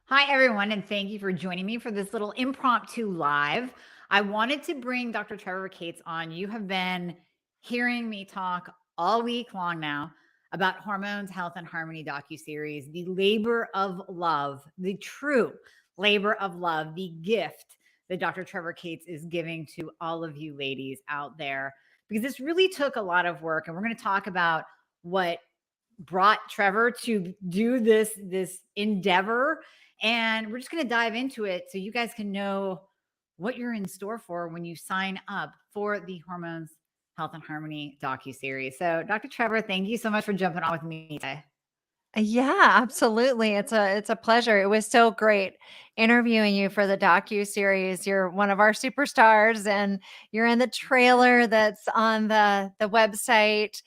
Hi, everyone, and thank you for joining me for this little impromptu live. I wanted to bring Dr. Trevor Cates on. You have been hearing me talk all week long now about Hormones, Health, and Harmony Docuseries, the labor of love, the true labor of love, the gift that Dr. Trevor Cates is giving to all of you ladies out there. Because this really took a lot of work, and we're going to talk about what brought Trevor to do this endeavor, and we're just going to dive into it so you guys can know what you're in store for when you sign up for the Hormones, Health, and Harmony docu-series. So, Dr. Trevor, thank you so much for jumping on with me today. Yeah, absolutely. It's a pleasure. It was so great interviewing you for the docu series. You're one of our superstars, and you're in the trailer that's on the website,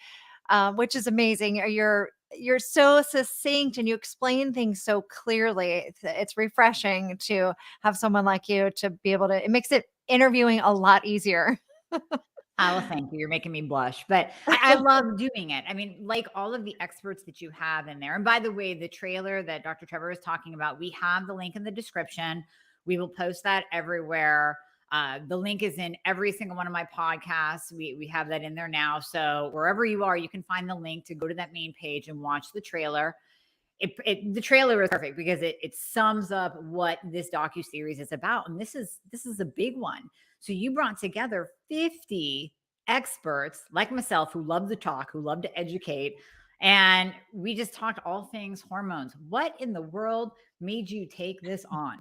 which is amazing. You're so succinct and you explain things so clearly. It's refreshing to have someone like you to be able to. It makes it interviewing a lot easier. Oh, well, thank you. You're making me blush, but I love doing it. I mean, like all of the experts that you have in there. And by the way, the trailer that Dr. Trevor is talking about, we have the link in the description. We will post that everywhere. The link is in every single one of my podcasts. We have that in there now. So wherever you are, you can find the link to go to that main page and watch the trailer. The trailer is perfect because it sums up what this docu series is about, and this is a big one. So you brought together 50 experts like myself who love to talk, who love to educate, and we just talked all things hormones. What in the world made you take this on?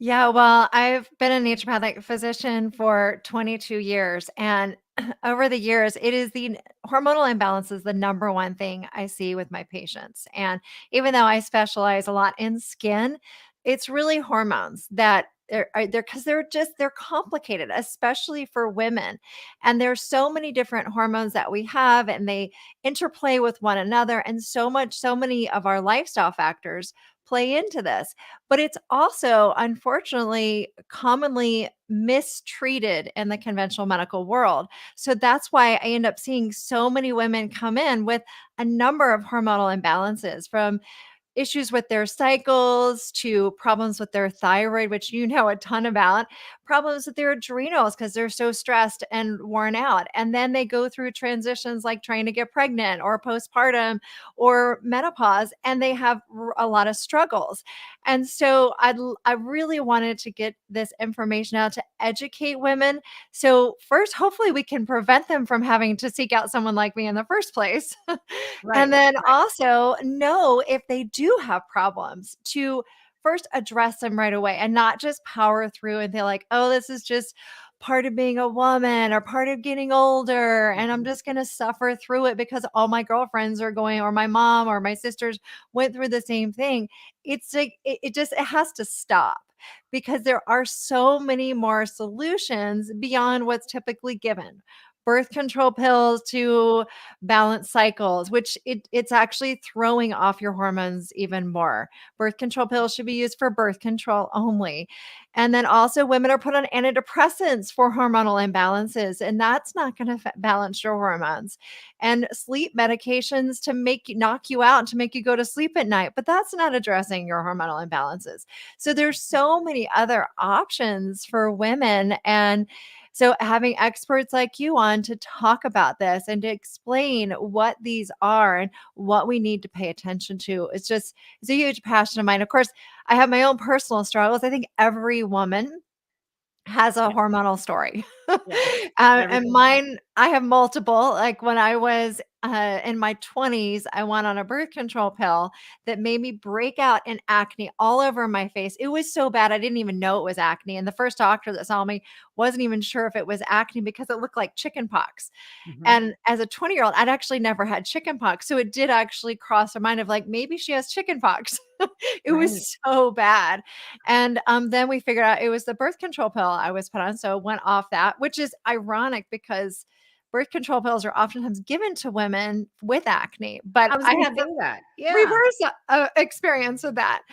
Yeah, well, I've been a naturopathic physician for 22 years, and over the years, it is the hormonal imbalance is the number one thing I see with my patients. And even though I specialize a lot in skin, it's really hormones that are they're because they're complicated, especially for women. And there's so many different hormones that we have, and they interplay with one another, and so many of our lifestyle factors play into this. But it's also, unfortunately, commonly mistreated in the conventional medical world. So that's why I end up seeing so many women come in with a number of hormonal imbalances, from issues with their cycles to problems with their thyroid, which you know a ton about, problems with their adrenals because they're so stressed and worn out. And then they go through transitions like trying to get pregnant or postpartum or menopause, and they have a lot of struggles. And so I really wanted to get this information out to educate women. So, first, hopefully, we can prevent them from having to seek out someone like me in the first place. Right, And then right. also know if they do have problems to first address them right away and not just power through and they're like, oh, this is just part of being a woman or part of getting older. And I'm Mhm. just going to suffer through it because all my girlfriends are going, or my mom or my sisters went through the same thing. It's like, it has to stop because there are so many more solutions beyond what's typically given. Birth control pills to balance cycles, which it's actually throwing off your hormones even more. Birth control pills should be used for birth control only. And then also, women are put on antidepressants for hormonal imbalances, and that's not going to balance your hormones. And sleep medications to make you knock you out, to make you go to sleep at night, but that's not addressing your hormonal imbalances. So there's so many other options for women, and so having experts like you on to talk about this and to explain what these are and what we need to pay attention to, it's a huge passion of mine. Of course, I have my own personal struggles. I think every woman has a Yeah, hormonal story. yes. And Everything does. mine, I have multiple. Like when I was in my 20s, I went on a birth control pill that made me break out in acne all over my face. It was so bad, I didn't even know it was acne. And the first doctor that saw me wasn't even sure if it was acne because it looked like chicken pox. Mhm. And as a 20-year-old, I'd actually never had chickenpox, so it did actually cross her mind of like, maybe she has chickenpox. It Right. was so bad. And, then we figured out it was the birth control pill I was put on, so went off that, which is ironic because birth control pills are oftentimes given to women with acne, but I was I gonna had the say that. Yeah. reverse, experience of that.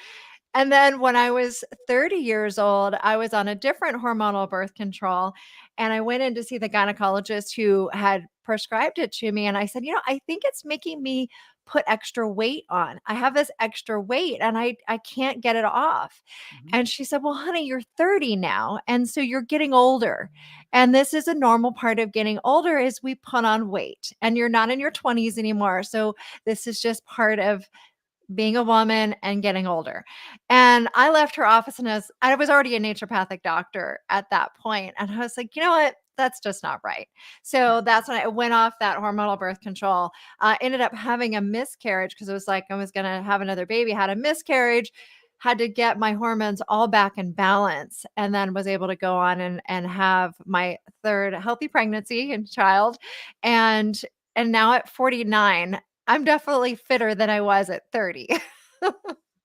And then when I was 30 years old, I was on a different hormonal birth control, and I went in to see the gynecologist who had prescribed it to me, and I said, "You know, I think it's making me put extra weight on. I have this extra weight and I can't get it off. Mhm. And she said, "Well, honey, you're 30 now. And so you're getting older. And this is a normal part of getting older is we put on weight and you're not in your 20s anymore. So this is just part of being a woman and getting older." And I left her office and I was already a naturopathic doctor at that point. And I was like, you know what? That's just not right. So that's when I went off that hormonal birth control. Ended up having a miscarriage because it was like I was going to have another baby, had a miscarriage, had to get my hormones all back in balance, and then was able to go on and have my third healthy pregnancy and child. And and now at 49, I'm definitely fitter than I was at 30.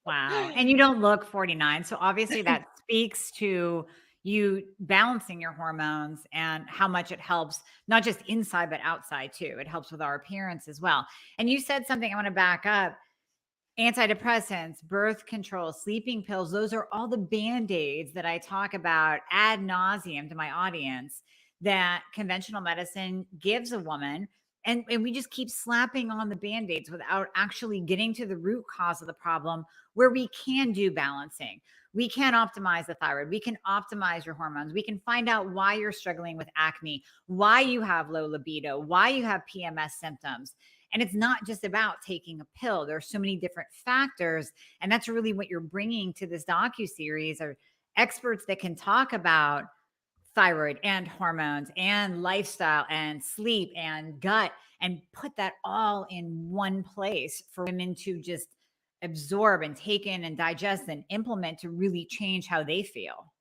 Wow. And you don't look 49. So obviously that speaks to you balancing your hormones and how much it helps, not just inside, but outside too. It helps with our appearance as well. And you said something I want to back up. Antidepressants, birth control, sleeping pills, those are all the band-aids that I talk about ad nauseum to my audience that conventional medicine gives a woman. And we just keep slapping on the band-aids without actually getting to the root cause of the problem where we can do balancing. We can optimize the thyroid. We can optimize your hormones. We can find out why you're struggling with acne, why you have low libido, why you have PMS symptoms. And it's not just about taking a pill. There are so many different factors. And that's really what you're bringing to this docuseries are experts that can talk about thyroid and hormones and lifestyle and sleep and gut and put that all in one place for women to just absorb and take in and digest and implement to really change how they feel.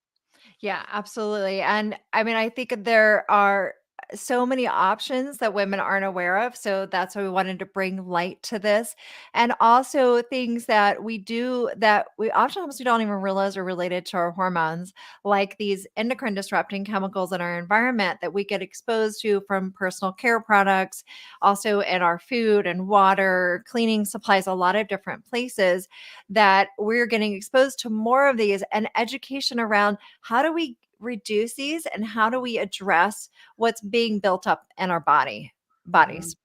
Yeah, absolutely. And I mean, I think there are so many options that women aren't aware of. So that's why we wanted to bring light to this. And also things that we do that we oftentimes we don't even realize are related to our hormones, like these endocrine disrupting chemicals in our environment that we get exposed to from personal care products, also in our food and water, cleaning supplies, a lot of different places that we're getting exposed to more of these and education around how do we reduce these and how do we address what's being built up in our Mhm. bodies?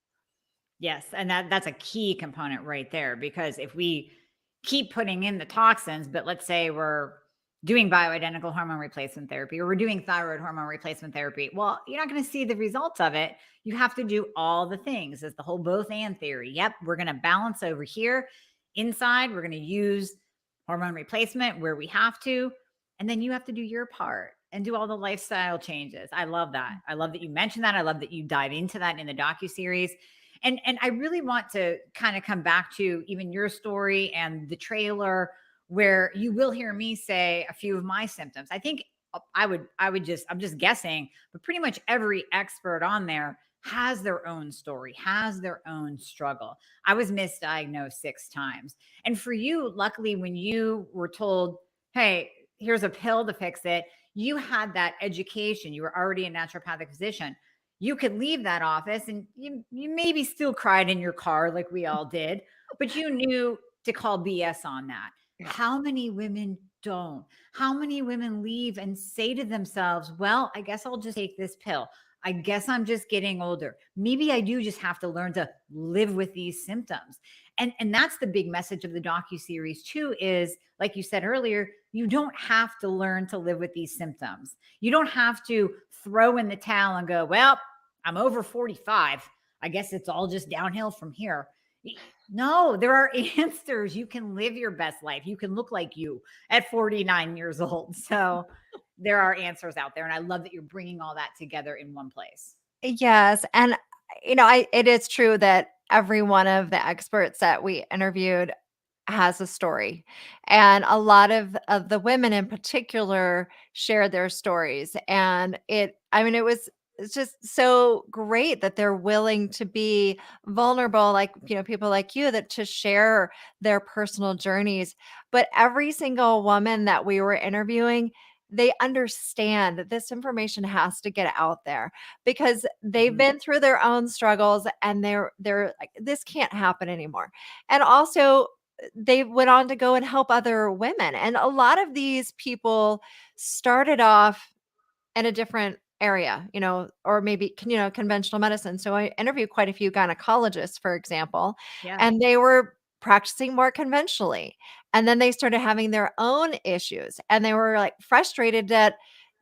Yes, and that's a key component right there because if we keep putting in the toxins, but let's say we're doing bioidentical hormone replacement therapy or we're doing thyroid hormone replacement therapy, well, you're not going to see the results of it. You have to do all the things. It's the whole both and theory. Yep, we're going to balance over here. Inside, we're going to use hormone replacement where we have to, and then you have to do your part and do all the lifestyle changes. I love that. I love that you mentioned that. I love that you dive into that in the docu series. And I really want to kind of come back to even your story and the trailer where you will hear me say a few of my symptoms. I think I'm just guessing, but pretty much every expert on there has their own story, has their own struggle. I was misdiagnosed 6 times. And for you, luckily, when you were told, hey, here's a pill to fix it, you had that education. You were already a naturopathic physician. You could leave that office and you maybe still cried in your car like we all did, but you knew to call BS on that. Yeah. How many women don't? How many women leave and say to themselves, well, I guess I'll just take this pill. I guess I'm just getting older. Maybe I do just have to learn to live with these symptoms. And that's the big message of the docu series too is like you said earlier, you don't have to learn to live with these symptoms. You don't have to throw in the towel and go, well, I'm over 45. I guess it's all just downhill from here. No, there are answers. You can live your best life. You can look like you at 49 years old. So there are answers out there. And I love that you're bringing all that together in one place. Yes, and, it is true that every one of the experts that we interviewed has a story, and a lot of the women in particular shared their stories, and it's just so great that they're willing to be vulnerable, like, people like you that to share their personal journeys, but every single woman that we were interviewing, they understand that this information has to get out there because they've Mhm. been through their own struggles and they're like, "This can't happen anymore." And also, they went on to go and help other women, and a lot of these people started off in a different area, or maybe, conventional medicine. So I interviewed quite a few gynecologists, for example, Yeah. and they were practicing more conventionally. And then they started having their own issues and they were like frustrated that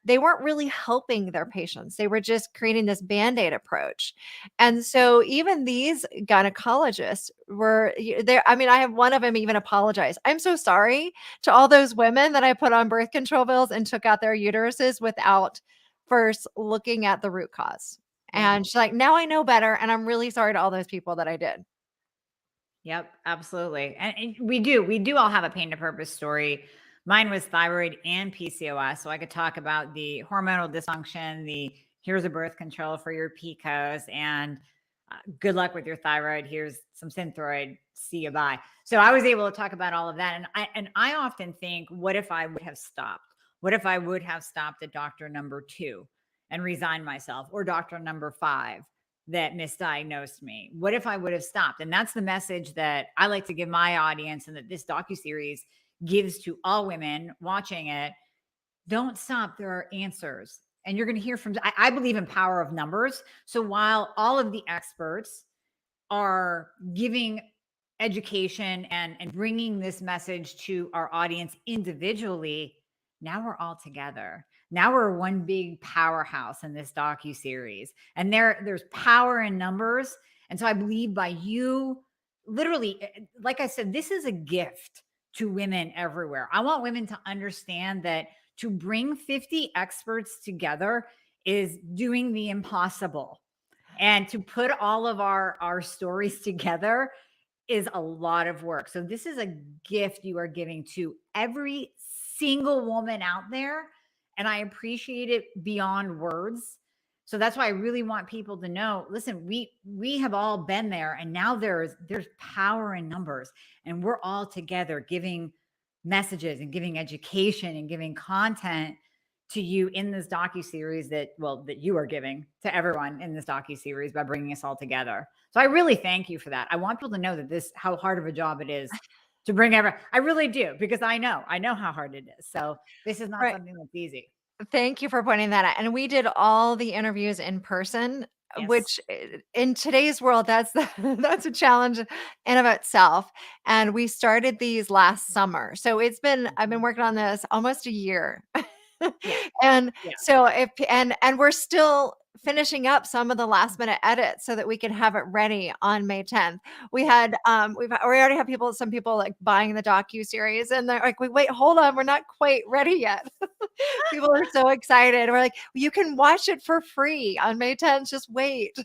they weren't really helping their patients. They were just creating this band-aid approach. And so even these gynecologists were there. I mean, I have one of them even apologized. I'm so sorry to all those women that I put on birth control pills and took out their uteruses without first looking at the root cause. Yep. And she's like, "Now I know better, and I'm really sorry to all those people that I did." Yep, absolutely. And we do all have a pain to purpose story. Mine was thyroid and PCOS. So I could talk about the hormonal dysfunction, the here's a birth control for your PCOS, and good luck with your thyroid. Here's some Synthroid. See you bye. So I was able to talk about all of that. And I often think, what if I would have stopped? What if I would have stopped at doctor number 2 and resigned myself, or doctor number 5 that misdiagnosed me? What if I would have stopped? And that's the message that I like to give my audience, and that this docuseries gives to all women watching it. Don't stop. There are answers. And you're going to hear from, I believe in power of numbers. So while all of the experts are giving education and bringing this message to our audience individually, now we're all together. Now we're one big powerhouse in this docu series, and there's power in numbers. And so I believe by you, literally, like I said, this is a gift to women everywhere. I want women to understand that to bring 50 experts together is doing the impossible, and to put all of our stories together is a lot of work. So this is a gift you are giving to every single woman out there, and I appreciate it beyond words. So that's why I really want people to know, listen, we have all been there, and now there's power in numbers, and we're all together giving messages and giving education and giving content to you in this docu series that you are giving to everyone in this docu series by bringing us all together. So I really thank you for that. I want people to know that this how hard of a job it is to bring ever. I really do, because I know how hard it is. So this is not Right. something that's easy. Thank you for pointing that out, and we did all the interviews in person, Yes. which in today's world, that's that's a challenge in of itself, and we started these last summer. So I've been Mhm. working on this almost a year. Yeah. And Yeah. so if and we're still finishing up some of the last minute edits so that we can have it ready on May 10th. Yeah. We already have some people like buying the docu series and they're like, wait, hold on, we're not quite ready yet." People are so excited. We're like, "You can watch it for free on May 10th, just wait."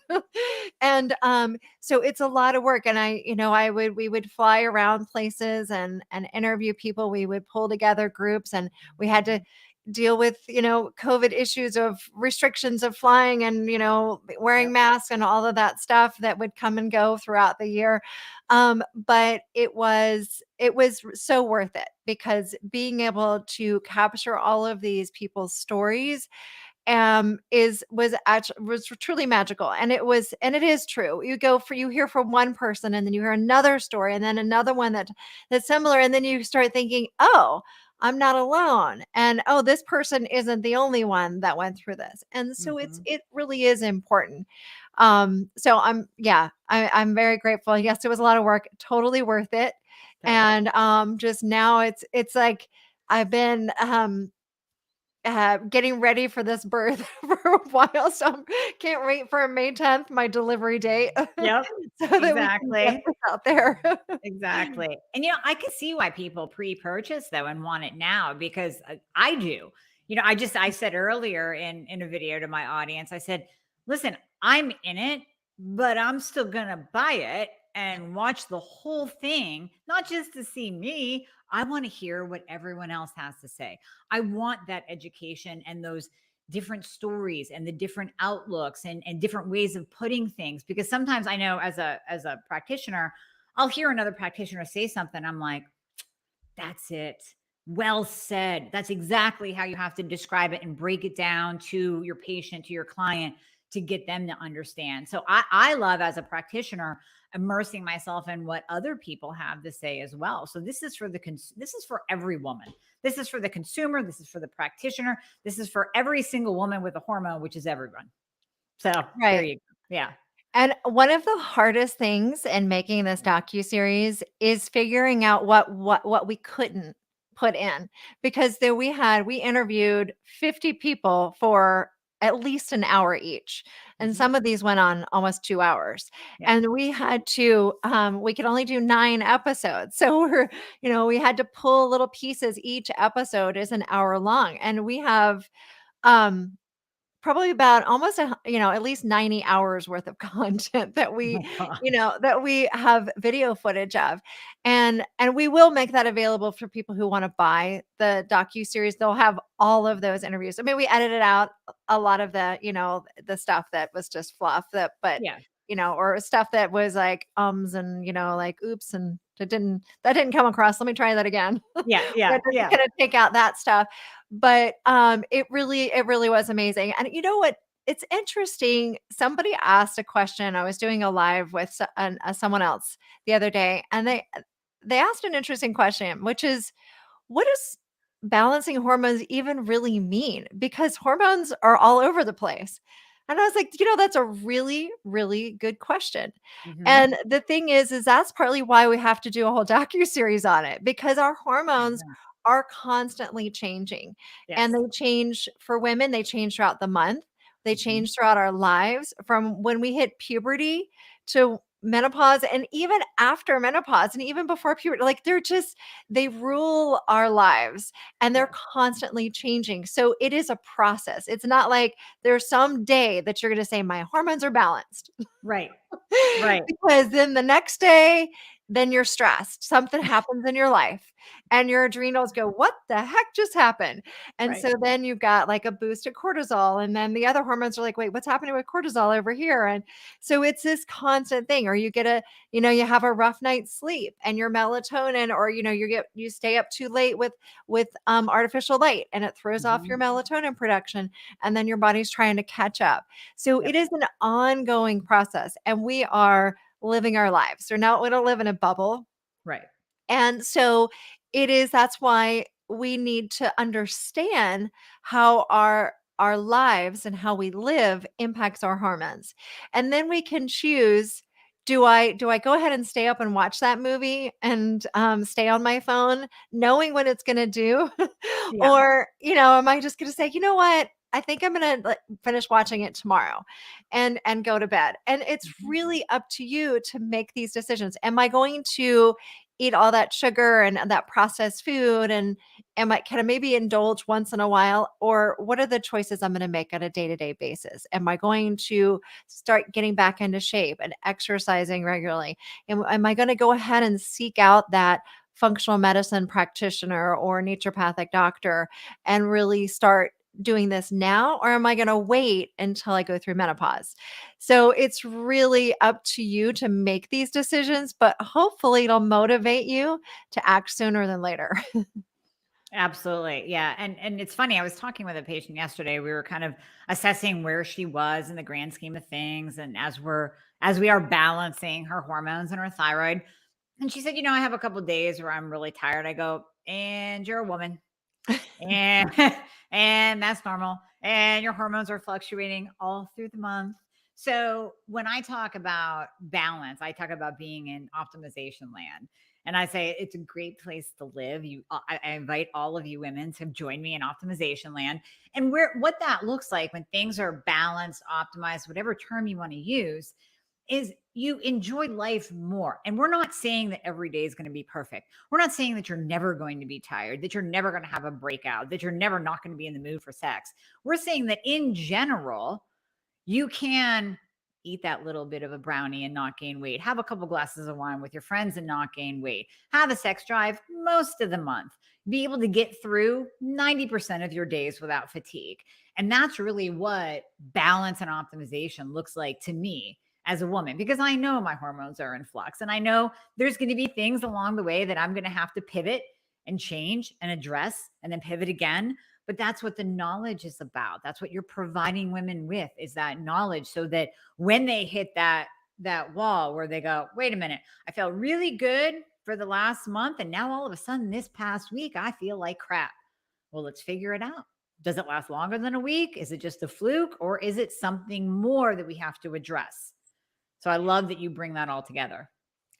And, so it's a lot of work, and we would fly around places and interview people. We would pull together groups, and we had to deal with, COVID issues of restrictions of flying and, wearing Yep. masks and all of that stuff that would come and go throughout the year. But it was so worth it because being able to capture all of these people's stories was truly magical, and it is true. You hear from one person, and then you hear another story, and then another one that's similar, and then you start thinking, "Oh, I'm not alone," and, "Oh, this person isn't the only one that went through this," and so Mhm. it really is important. So I'm very grateful. Yes, it was a lot of work, totally worth it, Totally. and, just now it's like I've been, getting ready for this birth for a while, so can't wait for May 10th, my delivery date, Yep. so that we can get Exactly. this out there. Exactly. And, I can see why people pre-purchase though and want it now, because I do. I said earlier in a video to my audience, I said, listen, I'm in it, but I'm still going to buy it and watch the whole thing, not just to see me. I want to hear what everyone else has to say. I want that education and those different stories and the different outlooks and different ways of putting things, because sometimes I know as a practitioner, I'll hear another practitioner say something. I'm like, that's it. Well said. That's exactly how you have to describe it and break it down to your patient, to your client, to get them to understand. So I love, as a practitioner, immersing myself in what other people have to say as well. So this is for this is for every woman. This is for the consumer. This is for the practitioner. This is for every single woman with a hormone, which is everyone. So there Right. you go. Yeah. And one of the hardest things in making this docuseries is figuring out what we couldn't put in, because there we interviewed 50 people for at least an hour each. And Mhm. some of these went on almost 2 hours. Yeah. And we could only do 9 episodes. So we had to pull little pieces. Each episode is an hour long. And we have um probably about almost at least 90 hours worth of content that Oh we my gosh. that we have video footage of. And we will make that available for people who wanna buy the docuseries. They'll have all of those interviews. I mean, we edited out a lot of the stuff that was just fluff, Yeah. or stuff that was like, ums and, like, oops, and that didn't come across. Let me try that again. Yeah. We Yeah. had to Yeah. kinda take out that stuff. But, it really was amazing. And you know what? It's interesting. Somebody asked a question. I was doing a live with someone else the other day, and they asked an interesting question, which is, what does balancing hormones even really mean? Because hormones are all over the place. And I was like, that's a really, really good question. Mhm. And the thing is that's partly why we have to do a whole docuseries on it, because our hormones Yeah. are constantly changing. And Yes. they change for women, they change throughout the month. They Mhm. change throughout our lives, from when we hit puberty to menopause, and even after menopause, and even before puberty. Like, they rule our lives, and they're Yeah. constantly changing. So it is a process. It's not like there's some day that you're going to say, my hormones are balanced. Right. Right. Because then the next day, then you're stressed. Something happens in your life and your adrenals go, "What the heck just happened?" And Right. so then you've got like a boost of cortisol, and then the other hormones are like, "Wait, what's happening with cortisol over here?" And so it's this constant thing. Or you have a rough night's sleep, and your melatonin, or you stay up too late with artificial light, and it throws off your Mhm. melatonin production, and then your body's trying to catch up. So it Yep. is an ongoing process, and we are living our lives. So now we don't live in a bubble. Right. And so that's why we need to understand how our lives and how we live impacts our hormones. And then we can choose, do I go ahead and stay up and watch that movie and stay on my phone knowing what it's going to do? Yeah. Or, am I just going to say, you know what? I think I'm going to finish watching it tomorrow and go to bed. And it's Mhm. really up to you to make these decisions. Am I going to eat all that sugar and that processed food, and can I maybe indulge once in a while? Or what are the choices I'm going to make on a day-to-day basis? Am I going to start getting back into shape and exercising regularly? Am I going to go ahead and seek out that functional medicine practitioner or naturopathic doctor and really start doing this now? Or am I going to wait until I go through menopause? So it's really up to you to make these decisions, but hopefully it'll motivate you to act sooner than later. Absolutely. Yeah. And it's funny. I was talking with a patient yesterday. We were kind of assessing where she was in the grand scheme of things. And as we are balancing her hormones and her thyroid. And she said, I have a couple days where I'm really tired. I go, and you're a woman. And and that's normal. And your hormones are fluctuating all through the month. So when I talk about balance, I talk about being in optimization land. And I say it's a great place to live. I invite all of you women to join me in optimization land. And what that looks like when things are balanced, optimized, whatever term you want to use, is you enjoy life more. And we're not saying that every day is going to be perfect. We're not saying that you're never going to be tired, that you're never going to have a breakout, that you're never not going to be in the mood for sex. We're saying that in general, you can eat that little bit of a brownie and not gain weight, have a couple glasses of wine with your friends and not gain weight, have a sex drive most of the month, be able to get through 90% of your days without fatigue. And that's really what balance and optimization looks like to me as a woman, because I know my hormones are in flux and I know there's going to be things along the way that I'm going to have to pivot and change and address and then pivot again. But that's what the knowledge is about. That's what you're providing women with, is that knowledge, so that when they hit that wall where they go, wait a minute, I felt really good for the last month. And now all of a sudden, this past week, I feel like crap. Well, let's figure it out. Does it last longer than a week? Is it just a fluke, or is it something more that we have to address? So I love that you bring that all together.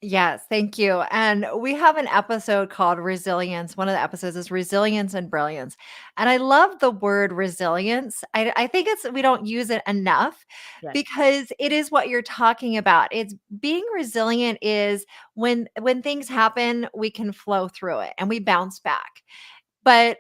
Yes, thank you. And we have an episode called Resilience. One of the episodes is Resilience and Brilliance. And I love the word resilience. I think we don't use it enough Yes. because it is what you're talking about. It's being resilient is when things happen, we can flow through it and we bounce back. But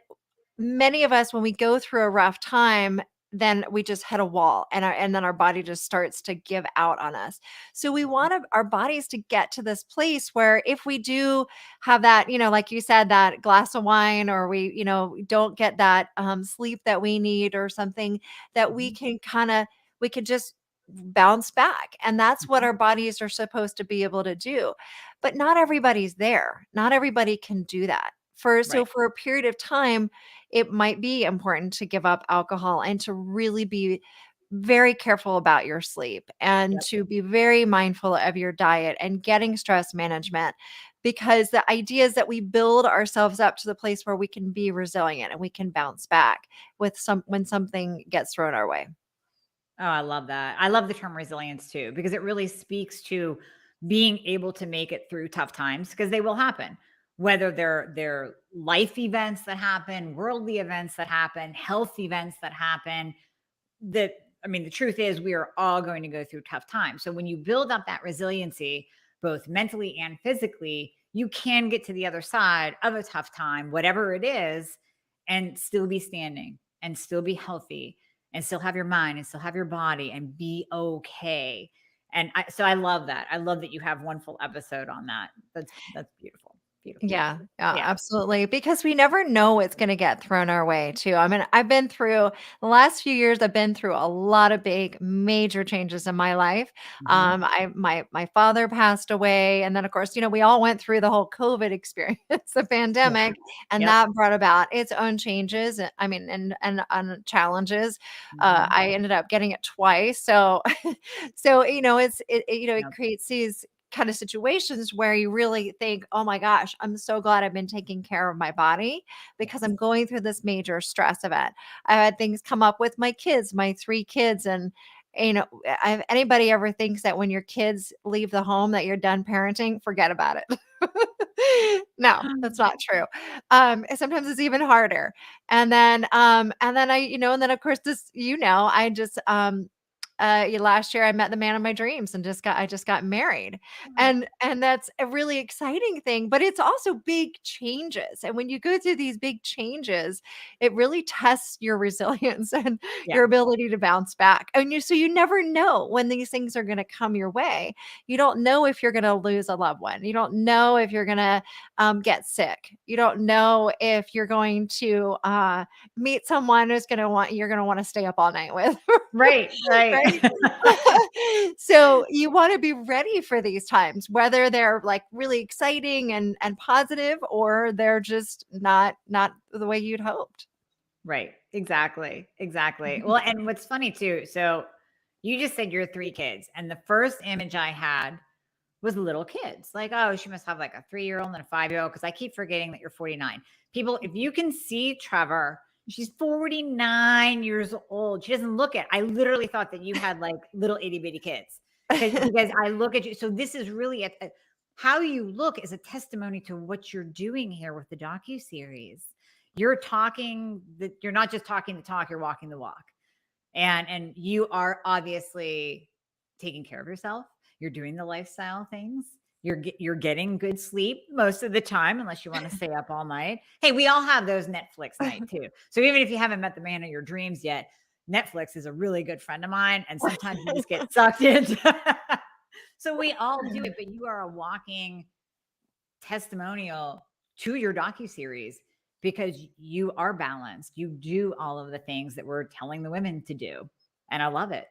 many of us, when we go through a rough time, then we just hit a wall and then our body just starts to give out on us. So we want our bodies to get to this place where if we do have that, like you said, that glass of wine, or we don't get that sleep that we need or something, that we Mhm. can we could just bounce back. And that's what Mhm. our bodies are supposed to be able to do. But not everybody's there. Not everybody can do that. So Right. for a period of time, it might be important to give up alcohol and to really be very careful about your sleep and Yep. to be very mindful of your diet and getting stress management, because the idea is that we build ourselves up to the place where we can be resilient and we can bounce back when something gets thrown our way. Oh, I love that. I love the term resilience too, because it really speaks to being able to make it through tough times, because they will happen. Whether they're life events that happen, worldly events that happen, health events that happen, that I mean, the truth is we are all going to go through tough times. So when you build up that resiliency, both mentally and physically, you can get to the other side of a tough time, whatever it is, and still be standing and still be healthy and still have your mind and still have your body and be okay. So I love that. I love that you have one full episode on that. That's beautiful. Beautiful. Yeah, yeah, Yeah. absolutely. Because we never know what's going to get thrown our way, too. I mean, I've been through the last few years, I've been through a lot of big, major changes in my life. Mhm. My father passed away, and then of course, we all went through the whole COVID experience, the Yeah. pandemic, and Yep. that brought about its own changes. I mean, and challenges. Mhm. I ended up getting it twice, so it Yep. creates these kind of situations where you really think, "Oh my gosh, I'm so glad I've been taking care of my body because Yes. I'm going through this major stress event." I had things come up with my kids, my 3 kids, and if anybody ever thinks that when your kids leave the home that you're done parenting, forget about it. No, that's not true. And sometimes it's even harder. And then of course I just last year I met the man of my dreams and I just got married. And that's a really exciting thing, but it's also big changes. And when you go through these big changes, it really tests your resilience and Yeah. your ability to bounce back. And you never know when these things are going to come your way. You don't know if you're going to lose a loved one. You don't know if you're going to get sick. You don't know if you're going to meet someone you're going to want to stay up all night with. Right, right. Right? So you want to be ready for these times, whether they're like really exciting and positive, or they're just not the way you'd hoped. Right. Exactly. Exactly. Well, and what's funny too, so you just said you're 3 kids, and the first image I had was little kids. Like, oh, she must have like a 3-year-old and a 5-year-old, because I keep forgetting that you're 49. People, if you can see Trevor, she's 49 years old. She doesn't look it. I literally thought that you had like little itty bitty kids, because I look at you. So this is really how you look is a testimony to what you're doing here with the docuseries. You're not just talking the talk, you're walking the walk. And you are obviously taking care of yourself. You're doing the lifestyle things. You're getting good sleep most of the time, unless you want to stay up all night. Hey, we all have those Netflix night too. So even if you haven't met the man of your dreams yet, Netflix is a really good friend of mine, and sometimes you just get sucked into. So we all do it, but you are a walking testimonial to your docuseries, because you are balanced. You do all of the things that we're telling the women to do. And I love it.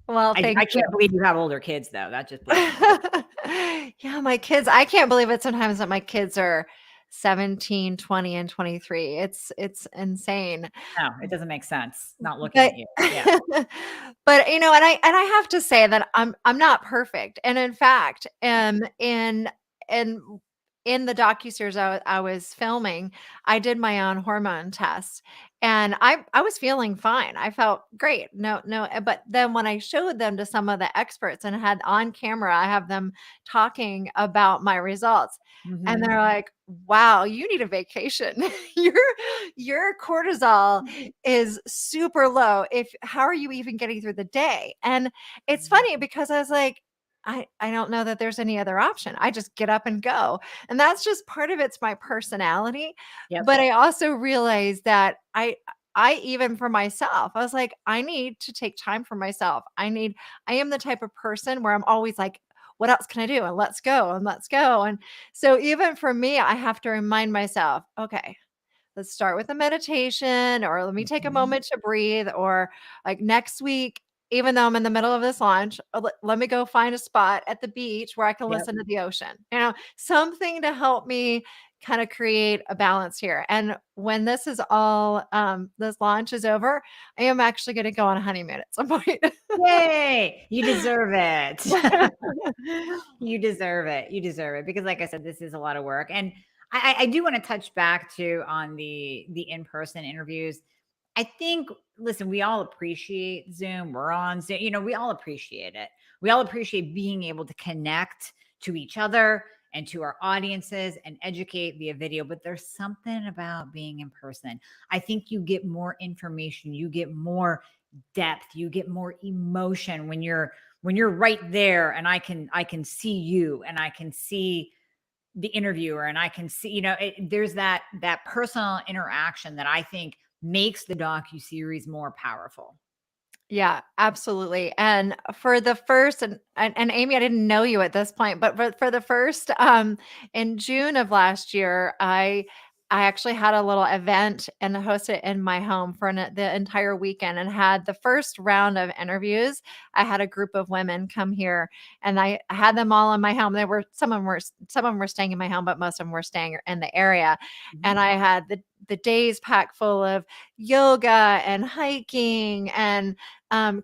Well, I thank you. can't believe you have older kids though. That just blows my mind. Yeah, my kids, I can't believe it sometimes that my kids are 17, 20, and 23. It's insane. No, it doesn't make sense not looking But at you. Yeah. but, and I have to say that I'm not perfect, and in fact, in in the docuseries I was filming, I did my own hormone test, and I was feeling fine. I felt great. But then when I showed them to some of the experts and had on camera, I have them talking about my results, and Mhm. they're like, "Wow, you need a vacation. Your your cortisol is super low. If How are you even getting through the day?" And it's funny because I was like, I don't know that there's any other option. I just get up and go. And that's just part of it's my personality. Yep. But I also realized that I even for myself, I was like, I need to take time for myself. I am the type of person where I'm always like, what else can I do? And let's go and let's go. And so even for me, I have to remind myself, okay, let's start with a meditation, or let me take a Mhm. moment to breathe, or like next week, even though I'm in the middle of this launch, let me go find a spot at the beach where I can Yep. listen to the ocean, something to help me kind of create a balance here. And when this is all, this launch is over, I am actually going to go on a honeymoon at some point. Yay! You deserve it. You deserve it. You deserve it because, like I said, this is a lot of work, and I do want to touch back to on the in person interviews. I think, listen, we all appreciate Zoom. We're on Zoom. We all appreciate it. We all appreciate being able to connect to each other and to our audiences and educate via video. But there's something about being in person. I think you get more information. You get more depth. You get more emotion when you're right there, and I can see you, and I can see the interviewer, and I can see, there's that personal interaction that I think makes the docu series more powerful. Yeah, absolutely. And for the first and Amy, I didn't know you at this point, but for the first in June of last year, I actually had a little event and hosted it in my home for the entire weekend and had the first round of interviews. I had a group of women come here and I had them all in my home. They were some of them were staying in my home, but most of them were staying in the area. Mhm. And I had the days packed full of yoga and hiking and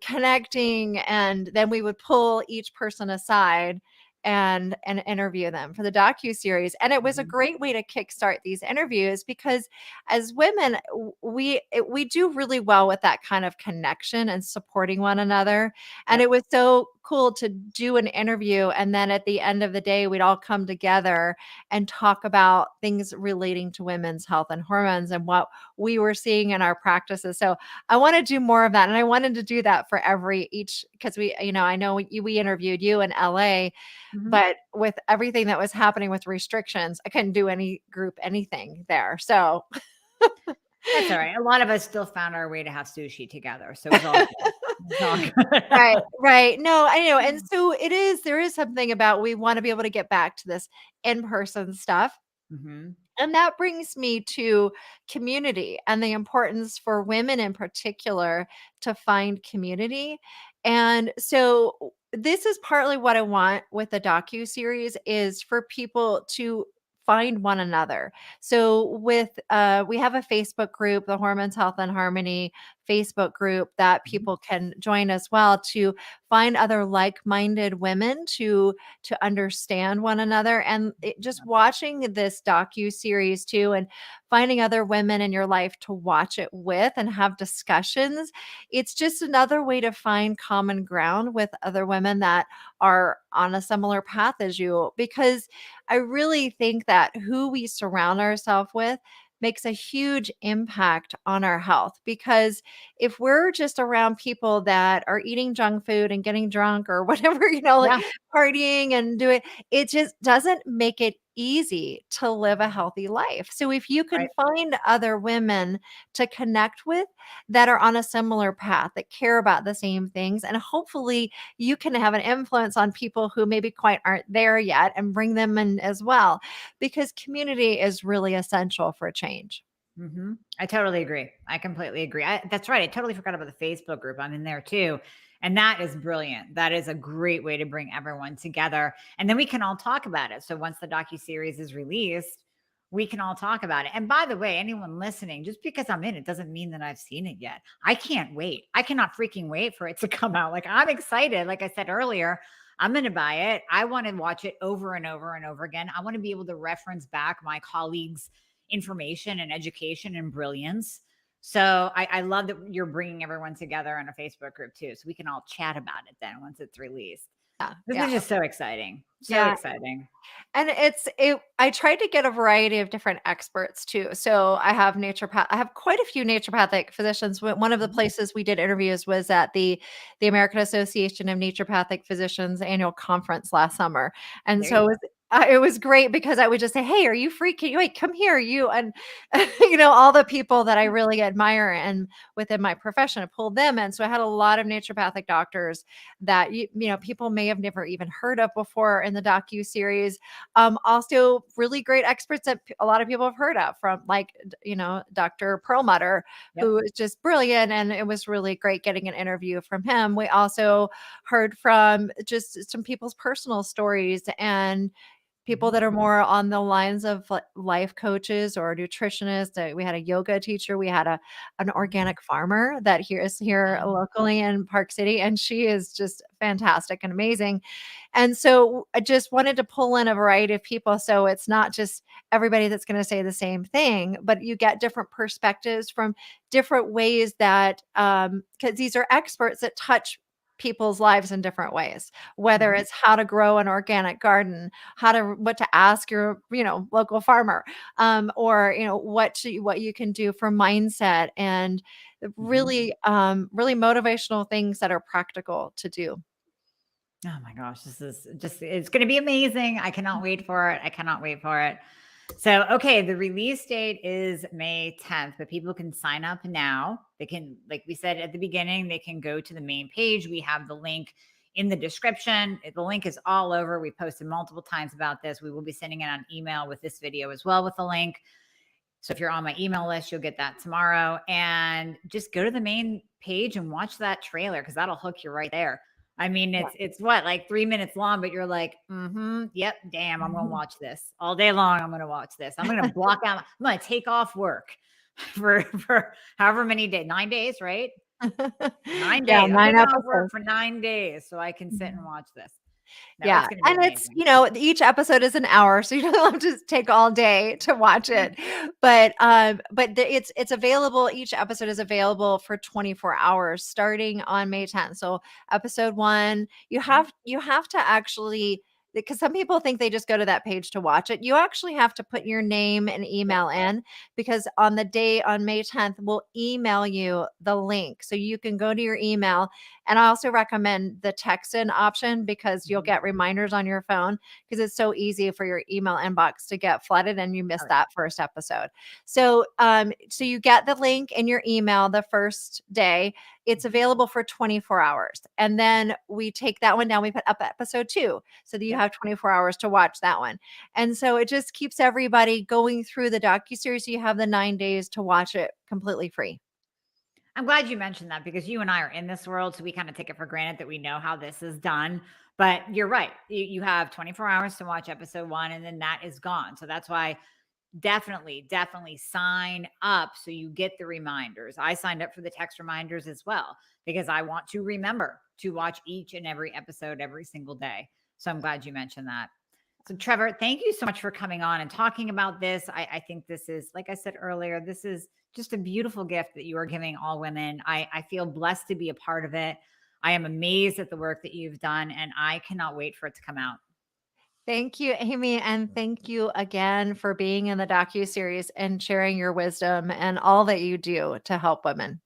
connecting, and then we would pull each person aside and interview them for the docu series. And it was a Mhm. great way to kickstart these interviews because as women, we do really well with that kind of connection and supporting one another. And Yep. it was so cool to do an interview, and then at the end of the day, we'd all come together and talk about things relating to women's health and hormones and what we were seeing in our practices. So I want to do more of that. And I wanted to do that for every each because I know we interviewed you in LA, Mhm. but with everything that was happening with restrictions, I couldn't do any group anything there. So That's all right. A lot of us still found our way to have sushi together, so it was all good. It was all good. right, right. No, I know. And so there is something about we want to be able to get back to this in-person stuff. Mhm. And that brings me to community and the importance for women in particular to find community. And so this is partly what I want with the docu series is for people to find one another. So we have a Facebook group, the Hormones Health and Harmony Facebook group that Mhm. people can join as well to find other like-minded women to understand one another. And just watching this docu series too and finding other women in your life to watch it with and have discussions, it's just another way to find common ground with other women that are on a similar path as you, because I really think that who we surround ourselves with makes a huge impact on our health. Because if we're just around people that are eating junk food and getting drunk or whatever, like Yeah, partying and doing, it just doesn't make it easy to live a healthy life. So if you can right. find other women to connect with that are on a similar path, that care about the same things, and hopefully you can have an influence on people who maybe quite aren't there yet and bring them in as well, because community is really essential for change. I totally agree. I completely agree. That's right. I totally forgot about the Facebook group. I'm in there too. And that is brilliant. That is a great way to bring everyone together. And then we can all talk about it. So once the docu series is released, we can all talk about it. And by the way, anyone listening, just because I'm in it doesn't mean that I've seen it yet. I can't wait. I cannot freaking wait for it to come out. Like, I'm excited. Like I said earlier, I'm going to buy it. I want to watch it over and over and over again. I want to be able to reference back my colleagues' information and education and brilliance. So I love that you're bringing everyone together in a Facebook group too, so we can all chat about it then once it's released. Yeah, This yeah, is just so exciting. So yeah. exciting. And I tried to get a variety of different experts too. So I have quite a few naturopathic physicians. One of the Mhm. places we did interviews was at the American Association of Naturopathic Physicians annual conference last summer. And There you so go. it was great because I would just say, "Hey, are you free? Can you wait, come here, you," and all the people that I really admire and within my profession, I pulled them in. So I had a lot of naturopathic doctors that people may have never even heard of before in the docu series. Also really great experts that a lot of people have heard of, from like, Dr. Perlmutter, Yep. who is just brilliant. And it was really great getting an interview from him. We also heard from just some people's personal stories and people Mhm. that are more on the lines of life coaches or nutritionists. We had a yoga teacher. We had an Mhm. organic farmer that is here Um, locally in Park City, and she is just fantastic and amazing. And so I just wanted to pull in a variety of people. So it's not just everybody that's going to say the same thing, but you get different perspectives from different ways that, because these are experts that touch people's lives in different ways, whether mhm. it's how to grow an organic garden, what to ask your, local farmer, or, what you can do for mindset and Mhm. really motivational things that are practical to do. Oh my gosh, this is just, it's going to be amazing. I cannot wait for it. I cannot wait for it. So, okay, the release date is May 10th, but people can sign up now. They can, like we said at the beginning, they can go to the main page. We have the link in the description. The link is all over. We posted multiple times about this. We will be sending it on email with this video as well with the link. So if you're on my email list, you'll get that tomorrow. And just go to the main page and watch that trailer, because that'll hook you right there. I mean, it's what, like 3 minutes long, but you're like, yep, damn, I'm gonna watch this all day long. I'm gonna watch this. I'm gonna block out, I'm gonna take off work for however many days, 9 days, right? Nine Yeah, days. I'm 9 taking off work episodes. for 9 days so I can sit and Mhm. watch this. No, it's Yeah, gonna be and it's, amazing. each episode is an hour, so you don't have to take all day to watch it. But it's available. Each episode is available for 24 hours starting on May 10th. So episode 1, you have to actually, because some people think they just go to that page to watch it. You actually have to put your name and Yep. email in, because on the day on May 10th, we'll email you the link. So you can go to your email, and I also recommend the text in option, because you'll Mhm. get reminders on your phone, because it's so easy for your email inbox to get flooded and you miss Oh, yeah. that first episode. So you get the link in your email the first day. It's Mhm. available for 24 hours. And then we take that one down. We put up episode 2 so that you Yep. have 24 hours to watch that one. And so it just keeps everybody going through the docuseries. So you have the 9 days to watch it completely free. I'm glad you mentioned that, because you and I are in this world, so we kind of take it for granted that we know how this is done. But you're right. You have 24 hours to watch episode 1, and then that is gone. So that's why definitely, definitely sign up so you get the reminders. I signed up for the text reminders as well, because I want to remember to watch each and every episode every single day. So I'm glad you mentioned that. So, Trevor, thank you so much for coming on and talking about this. I think this is, like I said earlier, this is just a beautiful gift that you are giving all women. I feel blessed to be a part of it. I am amazed at the work that you've done, and I cannot wait for it to come out. Thank you, Amy, and thank you again for being in the docuseries and sharing your wisdom and all that you do to help women.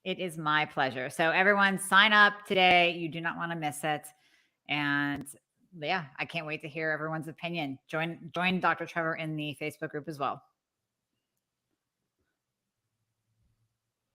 It is my pleasure. So, everyone, sign up today. You do not want to miss it. And yeah, I can't wait to hear everyone's opinion. Join Dr. Trevor in the Facebook group as well.